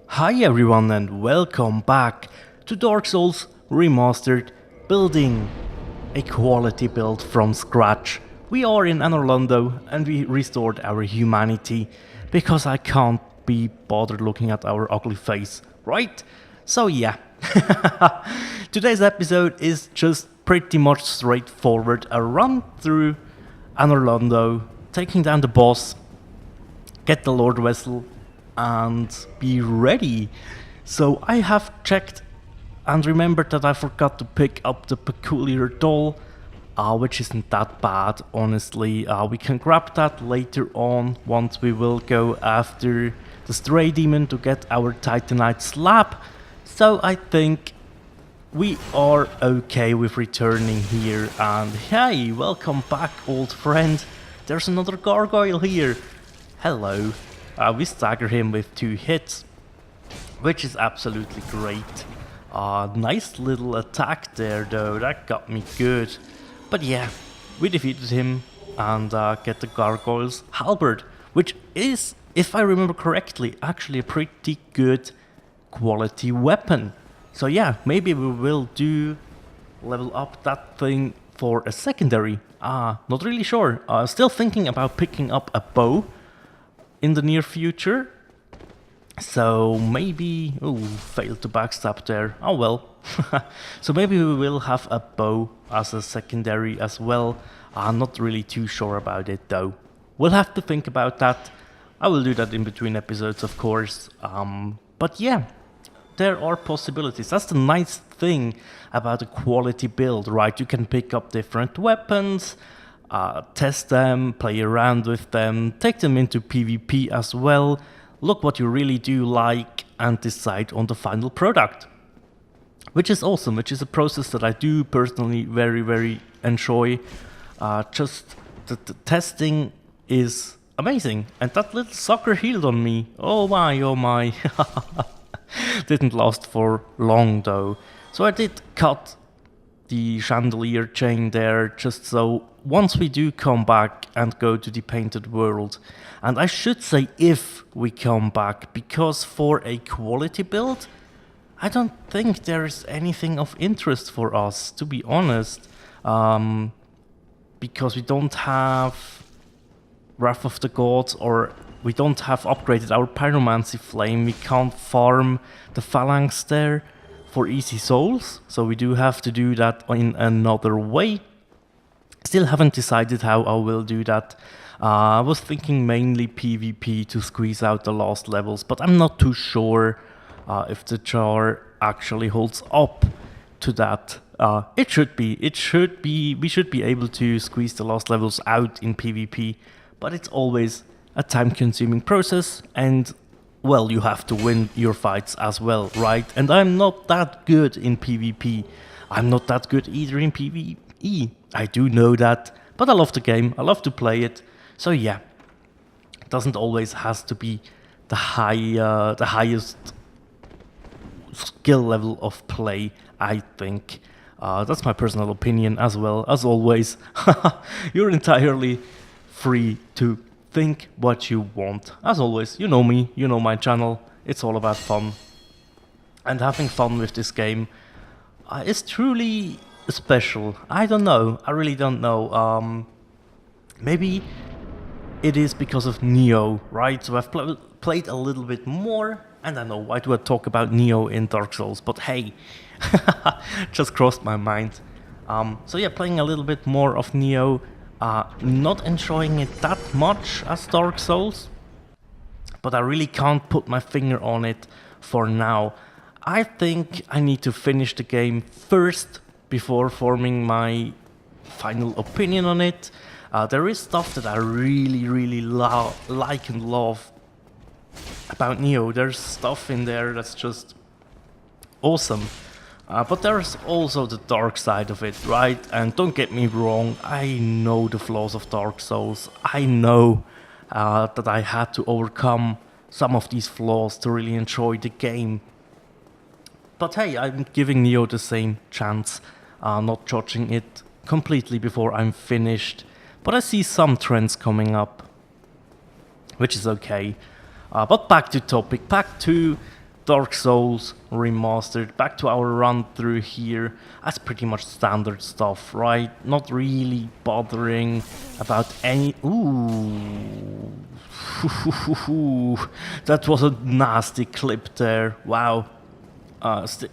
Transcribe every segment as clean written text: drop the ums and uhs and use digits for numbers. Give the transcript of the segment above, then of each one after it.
Hi everyone and welcome back to Dark Souls Remastered, building a quality build from scratch. We are in Anor Londo and we restored our humanity because I can't be bothered looking at our ugly face, right? So yeah, today's episode is just pretty much straightforward, a run through Anor Londo, taking down the boss, get the Lordvessel, and be ready. So I have checked and remembered that I forgot to pick up the peculiar doll, which isn't that bad, honestly. We can grab that later on once we will go after the stray demon to get our titanite slab. So I think we are okay with returning here. And hey, welcome back, old friend. There's another gargoyle here. Hello. We stagger him with 2 hits, which is absolutely great. Nice little attack there though, that got me good. But yeah, we defeated him and get the gargoyle's halberd, which is, if I remember correctly, actually a pretty good quality weapon. So yeah, maybe we will level up that thing for a secondary. Not really sure. Still thinking about picking up a bow in the near future. So maybe... oh, failed to backstab there. Oh well. So maybe we will have a bow as a secondary as well. I'm not really too sure about it though. We'll have to think about that. I will do that in between episodes, of course. But yeah, there are possibilities. That's the nice thing about a quality build, right? You can pick up different weapons, test them, play around with them, take them into PvP as well, look what you really do like and decide on the final product. Which is awesome, which is a process that I do personally very enjoy. Just the testing is amazing. And that little sucker healed on me. Oh my, oh my. Didn't last for long though. So I did cut the chandelier chain there, just so once we do come back and go to the painted world, and I should say if we come back, because for a quality build, I don't think there's anything of interest for us, to be honest, because we don't have Wrath of the Gods, or we don't have upgraded our Pyromancy Flame, we can't farm the Phalanx there for easy souls, so we do have to do that in another way. Still haven't decided how I will do that. I was thinking mainly PvP to squeeze out the last levels, but I'm not too sure if the jar actually holds up to that. It should be, we should be able to squeeze the last levels out in PvP, but it's always a time-consuming process, and well, you have to win your fights as well, right? And I'm not that good in PvP. I'm not that good either in PvE. I do know that, but I love the game. I love to play it. So yeah, it doesn't always has to be the highest skill level of play, I think. That's my personal opinion as well. As always, you're entirely free to think what you want. As always, you know me, you know my channel, it's all about fun. And having fun with this game is truly special. I don't know, I really don't know. Maybe it is because of Neo, right? So I've played a little bit more, and I know, why do I talk about Neo in Dark Souls? But hey, just crossed my mind. So yeah, playing a little bit more of Neo. Not enjoying it that much as Dark Souls, but I really can't put my finger on it for now. I think I need to finish the game first before forming my final opinion on it. There is stuff that I really like and love about Neo. There's stuff in there that's just awesome. But there's also the dark side of it, right? And don't get me wrong, I know the flaws of Dark Souls. I know that I had to overcome some of these flaws to really enjoy the game. But hey, I'm giving Neo the same chance, not judging it completely before I'm finished. But I see some trends coming up, which is okay. But back to topic, back to Dark Souls Remastered. Back to our run through here. That's pretty much standard stuff, right? Not really bothering about any... Ooh. That was a nasty clip there. Wow.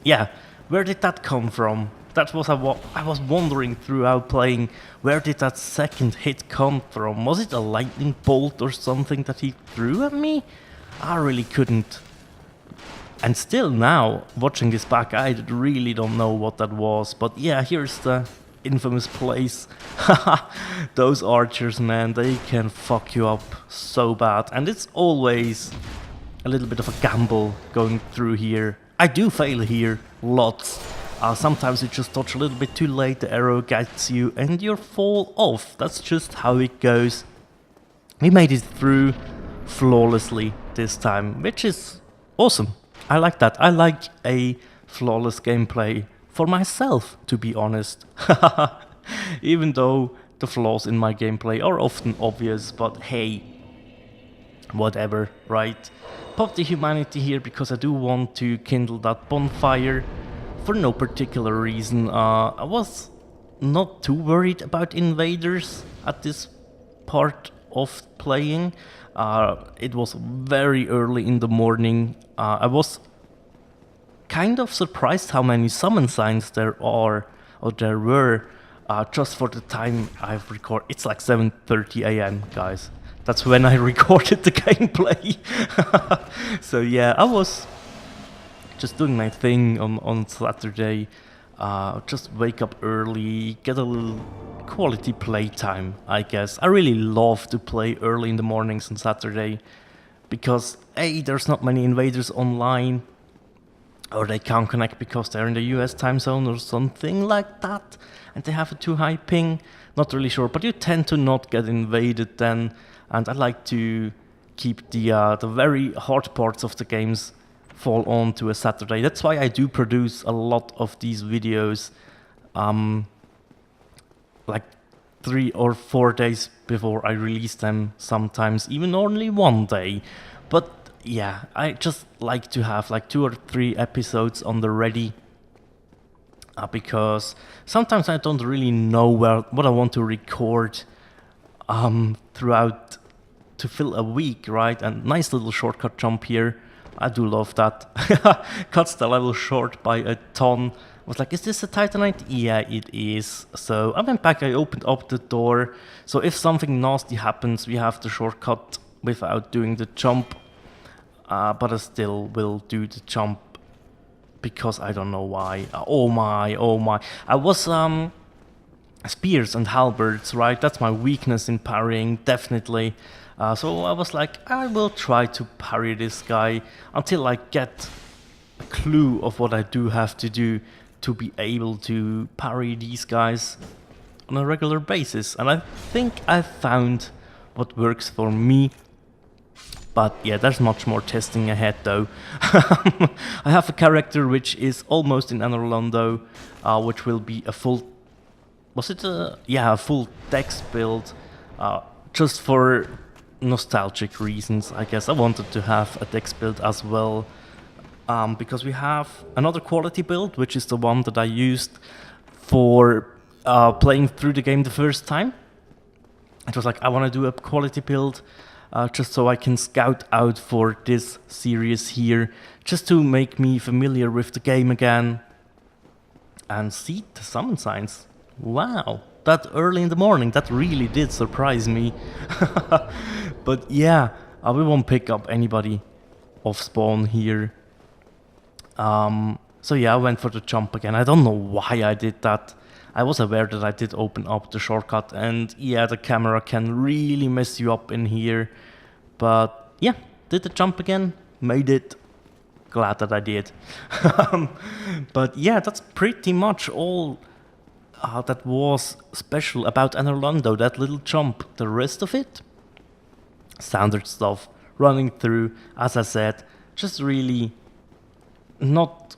Yeah, where did that come from? That was I was wondering throughout playing, where did that second hit come from? Was it a lightning bolt or something that he threw at me? I really couldn't. And still now, watching this back, I really don't know what that was. But yeah, here's the infamous place. Those archers, man, they can fuck you up so bad. And it's always a little bit of a gamble going through here. I do fail here, lots. Sometimes you just touch a little bit too late, the arrow gets you and you fall off. That's just how it goes. We made it through flawlessly this time, which is awesome. I like that. I like a flawless gameplay for myself, to be honest. Even though the flaws in my gameplay are often obvious, but hey, whatever, right? Pop the humanity here because I do want to kindle that bonfire for no particular reason. I was not too worried about invaders at this part of playing. It was very early in the morning. I was kind of surprised how many summon signs there are, or there were, just for the time I've recorded. It's like 7:30 a.m. guys. That's when I recorded the gameplay. So yeah, I was just doing my thing on Saturday. Just wake up early, get a little quality playtime, I guess. I really love to play early in the mornings on Saturday because A, there's not many invaders online, or they can't connect because they're in the US time zone or something like that, and they have a too high ping. Not really sure, but you tend to not get invaded then, and I like to keep the very hard parts of the games fall on to a Saturday. That's why I do produce a lot of these videos like 3 or 4 days before I release them, sometimes even only one day. But yeah, I just like to have like 2 or 3 episodes on the ready, because sometimes I don't really know what I want to record throughout to fill a week, right? And nice little shortcut jump here. I do love that. Cuts the level short by a ton. I was like, is this a Titanite? Yeah, it is. So I went back, I opened up the door. So if something nasty happens, we have the shortcut without doing the jump. But I still will do the jump because I don't know why. Oh my. I was spears and halberds, right? That's my weakness in parrying, definitely. So I was like, I will try to parry this guy until I get a clue of what I do have to do to be able to parry these guys on a regular basis. And I think I found what works for me. But yeah, there's much more testing ahead though. I have a character which is almost in Anor Londo, which will be a full... Was it a... Yeah, a full dex build. Just for nostalgic reasons, I guess. I wanted to have a dex build as well. Because we have another quality build, which is the one that I used for playing through the game the first time. It was like, I want to do a quality build just so I can scout out for this series here, just to make me familiar with the game again. And see the summon signs. Wow, that early in the morning, that really did surprise me. But yeah, we won't pick up anybody off spawn here. So yeah, I went for the jump again. I don't know why I did that. I was aware that I did open up the shortcut, and yeah, the camera can really mess you up in here. But yeah, did the jump again, made it. Glad that I did. But yeah, that's pretty much all that was special about Anor Londo, that little jump. The rest of it, standard stuff, running through, as I said, just really not,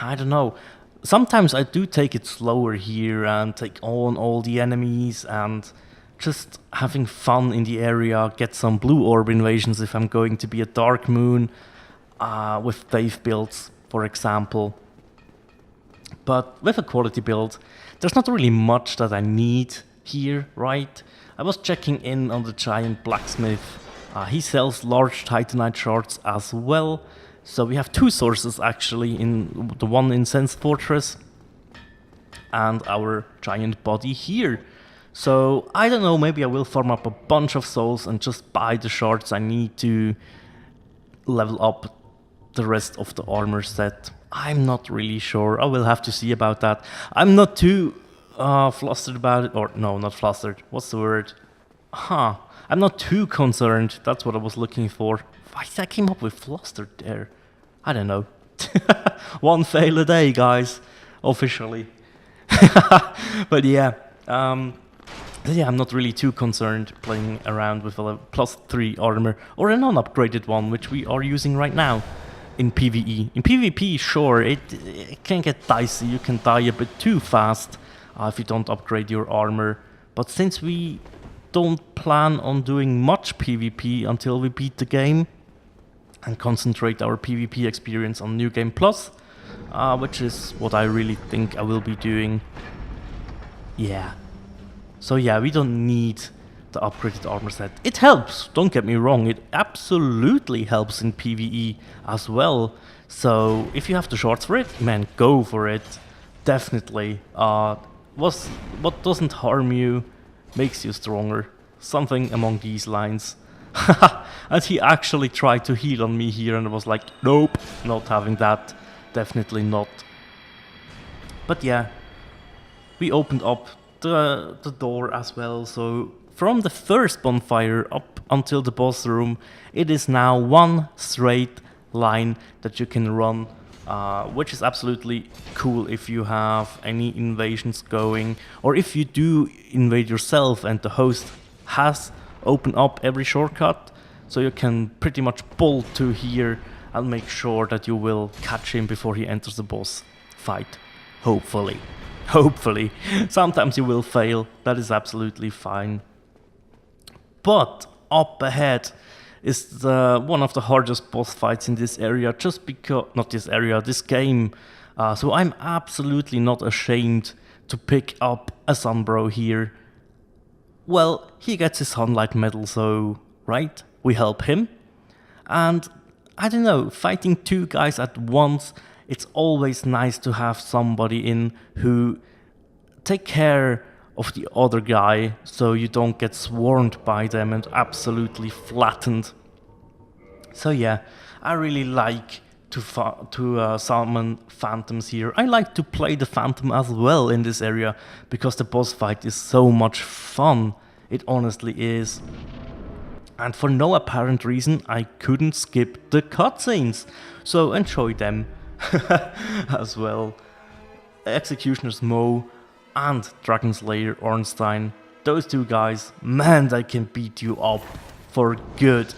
I don't know. Sometimes I do take it slower here and take on all the enemies and just having fun in the area, get some blue orb invasions if I'm going to be a dark moon. with Dave builds, for example. But with a quality build, there's not really much that I need here, right? I was checking in on the giant blacksmith. He sells large titanite shards as well. So we have two sources actually, in the one in Sense Fortress and our giant body here. So I don't know, maybe I will farm up a bunch of souls and just buy the shards I need to level up the rest of the armor set. I'm not really sure. I will have to see about that. I'm not too flustered about it. Or no, not flustered. What's the word? I'm not too concerned. That's what I was looking for. Why did I came up with flustered there? I don't know. One fail a day, guys. Officially. But yeah. Yeah, I'm not really too concerned playing around with a +3 armor or a non-upgraded one, which we are using right now in PvE. In PvP, sure, it can get dicey. You can die a bit too fast if you don't upgrade your armor. But since we don't plan on doing much PvP until we beat the game and concentrate our PvP experience on New Game Plus, which is what I really think I will be doing. Yeah. So yeah, we don't need the upgraded armor set. It helps, don't get me wrong, it absolutely helps in PvE as well. So if you have the shards for it, man, go for it. Definitely. What doesn't harm you makes you stronger. Something along these lines. And he actually tried to heal on me here and I was like, nope, not having that. Definitely not. But yeah, we opened up the door as well, so from the first bonfire up until the boss room, it is now one straight line that you can run, which is absolutely cool if you have any invasions going, or if you do invade yourself and the host has opened up every shortcut, so you can pretty much bolt to here and make sure that you will catch him before he enters the boss fight, hopefully. Hopefully. Sometimes you will fail, that is absolutely fine. But up ahead is one of the hardest boss fights in this area, just because, not this area, this game. So I'm absolutely not ashamed to pick up a Sunbro here. Well, he gets his Sunlight medal, so, right, we help him. And, I don't know, fighting two guys at once, it's always nice to have somebody in who take care of the other guy so you don't get swarmed by them and absolutely flattened. So yeah, I really like to summon phantoms here. I like to play the phantom as well in this area because the boss fight is so much fun. It honestly is. And for no apparent reason, I couldn't skip the cutscenes. So enjoy them. As well. Executioner Smough and Dragon Slayer Ornstein. Those two guys, man, they can beat you up for good.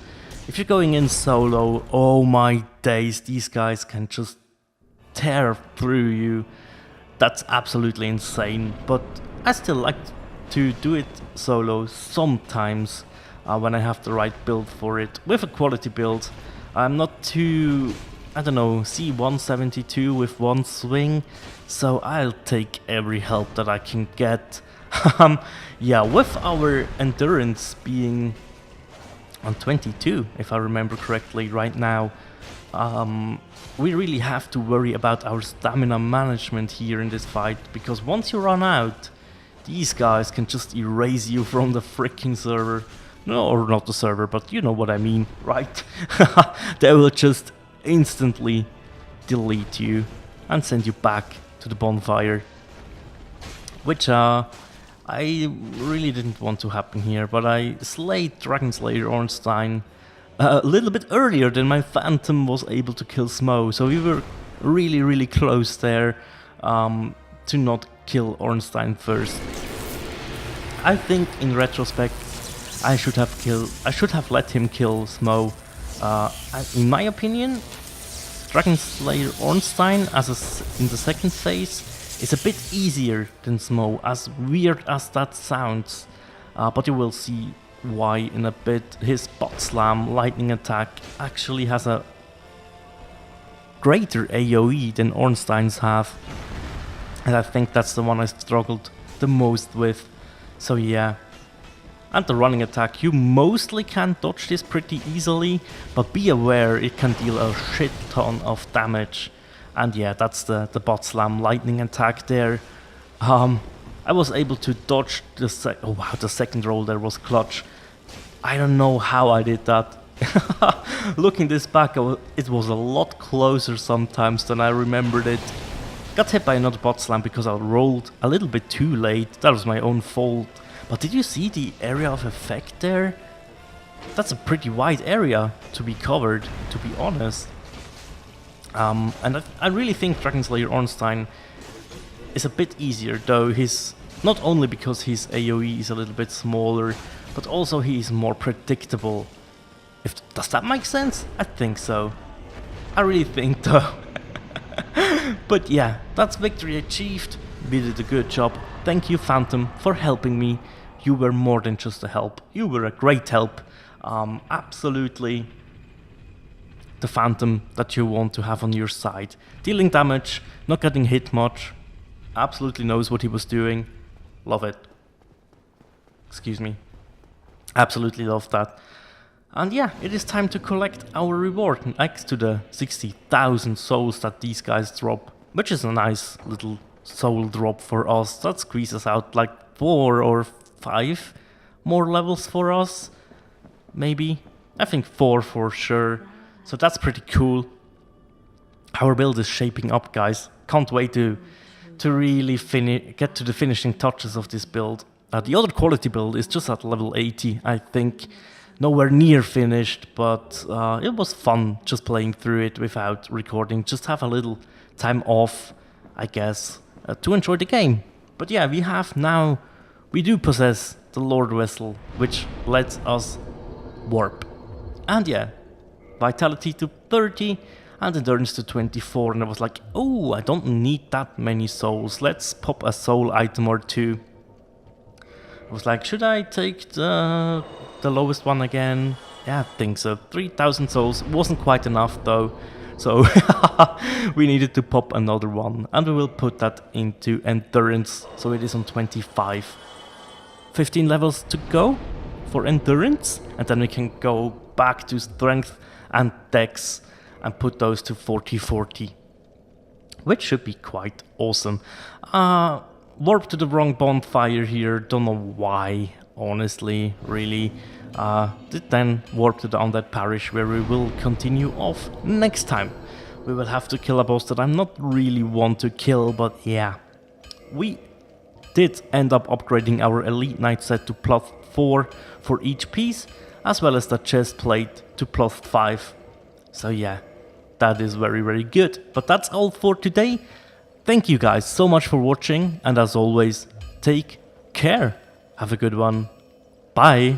If you're going in solo, oh my days, these guys can just tear through you. That's absolutely insane, but I still like to do it solo sometimes when I have the right build for it. With a quality build, I'm not too, I don't know, C172 with one swing, so I'll take every help that I can get. Yeah, with our endurance being on 22, if I remember correctly right now, we really have to worry about our stamina management here in this fight, because once you run out, these guys can just erase you from the freaking server. No, or not the server, but you know what I mean, right? They will just instantly delete you and send you back to the bonfire, which I really didn't want to happen here, but I slayed Dragon Slayer Ornstein a little bit earlier than my Phantom was able to kill Smough, so we were really close there to not kill Ornstein first. I think in retrospect I should have let him kill Smough. In my opinion, Dragon Slayer Ornstein in the second phase is a bit easier than Smough, as weird as that sounds. But you will see why in a bit. His butt slam lightning attack actually has a greater AoE than Ornsteins have. And I think that's the one I struggled the most with. So yeah. And the running attack, you mostly can dodge this pretty easily, but be aware it can deal a shit ton of damage. And yeah, that's the bot slam lightning attack there. I was able to dodge the oh wow, the second roll there was clutch. I don't know how I did that. Looking this back, it was a lot closer sometimes than I remembered it. Got hit by another bot slam because I rolled a little bit too late. That was my own fault. But did you see the area of effect there? That's a pretty wide area to be covered, to be honest. And I really think Dragon Slayer Ornstein is a bit easier, though he's not only because his AoE is a little bit smaller, but also he is more predictable. Does that make sense? I think so. I really think though. But yeah, that's victory achieved. We did a good job. Thank you, Phantom, for helping me. You were more than just a help. You were a great help. Absolutely the Phantom that you want to have on your side. Dealing damage, not getting hit much. Absolutely knows what he was doing. Love it. Excuse me. Absolutely love that. And yeah, it is time to collect our reward next to the 60,000 souls that these guys drop, which is a nice little soul drop for us. That squeezes out like 4 or 5 more levels for us. Maybe. I think 4 for sure. So that's pretty cool. Our build is shaping up, guys. Can't wait to really get to the finishing touches of this build. The other quality build is just at level 80, I think. Nowhere near finished, but it was fun just playing through it without recording. Just have a little time off, I guess, to enjoy the game. But yeah, we do possess the Lordvessel, which lets us warp. And yeah, vitality to 30 and endurance to 24. And I was like, oh, I don't need that many souls. Let's pop a soul item or two. I was like, should I take the lowest one again? Yeah, I think so. 3,000 souls. Wasn't quite enough though. So we needed to pop another one. And we will put that into endurance. So it is on 25. 15 levels to go for endurance. And then we can go back to strength and dex and put those to 40-40. Which should be quite awesome. Warp to the wrong bonfire here, don't know why, honestly, really. Did then warp to the Undead Parish, where we will continue off next time. We will have to kill a boss that I'm not really want to kill, but yeah. We did end up upgrading our Elite Knight set to +4 for each piece, as well as the chest plate to +5. So yeah, that is very, very good. But that's all for today. Thank you guys so much for watching, and as always, take care. Have a good one. Bye.